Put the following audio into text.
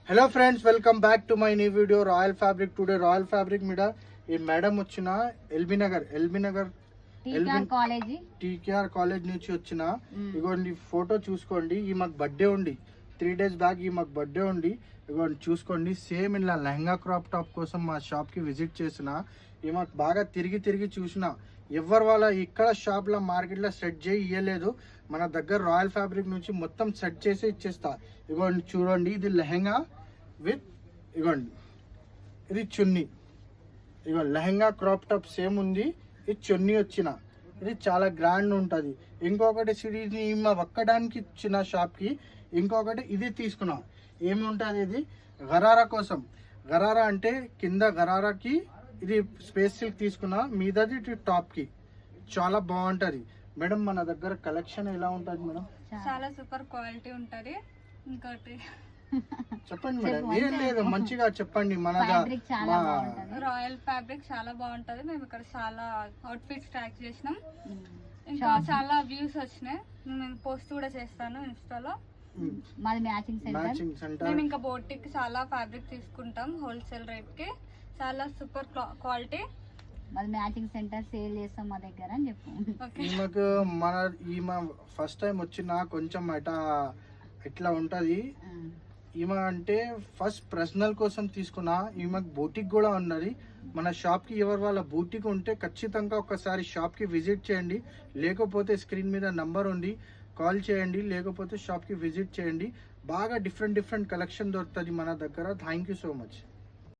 Hello friends, welcome back to my new video royal fabric. Today royal fabric మీద ఈ madam వచ్చిన LB Nagar TKR college నుంచి వచ్చిన. ఇగోండి ఫోటో చూసుకోండి. ఈ మాకు బర్త్డే ఉండి 3 days బ్యాక్ ఈ మాకు బర్త్డే ఉండి ఇగోండి చూసుకోండి. సేమ్ ఇలా లెహంగా క్రాప్ టాప్ కోసం మా షాప్కి విజిట్ చేసిన. ఈ మాకు బాగా తిరిగి చూసిన. ఎవరు వాళ్ళ ఇక్కడ షాప్లో మార్కెట్లో సెట్ చేయి ఇవ్వలేదు. మన దగ్గర రాయల్ ఫ్యాబ్రిక్ నుంచి మొత్తం సెట్ చేసి ఇచ్చేస్తా. ఇగోండి చూడండి, ఇది లెహంగా విత్ ఇగోండి ఇది చున్నీ. ఇగో లెహంగా క్రాప్ టాప్ సేమ్ ఉంది. ఇది చున్నీ వచ్చిన. ఇది చాలా గ్రాండ్ ఉంటుంది. ఇంకొకటి సిరీస్ మా ఒక్కడానికి ఇచ్చిన షాప్కి. ఇంకొకటి ఇది తీసుకున్నా. ఏమి ఉంటుంది ఇది గరారా కోసం. గరారా అంటే కింద గరారాకి ఇది స్పేస్ సిల్క్ తీసుకున్నా, మీదది ఇటు టాప్కి. చాలా బాగుంటుంది మేడం. మన దగ్గర కలెక్షన్ ఎలా ఉంటుంది మేడం? చాలా సూపర్ క్వాలిటీ ఉంటుంది. ఇంకోటి చెప్పండి మేడం, ఏం లేదు మంచిగా చెప్పండి. మన రాయల్ ఫ్యాబ్రిక్ చాలా బాగుంటది. మేము ఇక్కడ చాలా అవుట్ఫిట్స్ ట్రాక్ చేసినాం. ఇంకా చాలా వ్యూస్ వచ్చినాయి. నేను పోస్ట్ కూడా చేస్తాను ఇన్స్టాలో. మాది మ్యాచింగ్ సెంటర్. మేము ఇంకా బోటిక్ చాలా ఫ్యాబ్రిక్ తీసుకుంటాం హోల్సేల్ రేట్ కి. చాలా సూపర్ క్వాలిటీ. మాది మ్యాచింగ్ సెంటర్ సేల్ చేస్తాం మా దగ్గర అని చెప్పు. ఈమె ఫస్ట్ టైం వచ్చిన కొంచెం ఇట్లా ఉంటది. ఈమె అంటే ఫస్ట్ పర్సనల్ కోసం తీసుకున్నా. ఈమెకు బూటిక్ కూడా ఉన్నది. మన షాప్కి ఎవరు వాళ్ళ బూటిక్ ఉంటే ఖచ్చితంగా ఒకసారి షాప్కి విజిట్ చేయండి. లేకపోతే స్క్రీన్ మీద నంబర్ ఉంది, కాల్ చేయండి. లేకపోతే షాప్కి విజిట్ చేయండి. బాగా డిఫరెంట్ కలెక్షన్ దొరుకుతుంది మన దగ్గర. Thank you so much.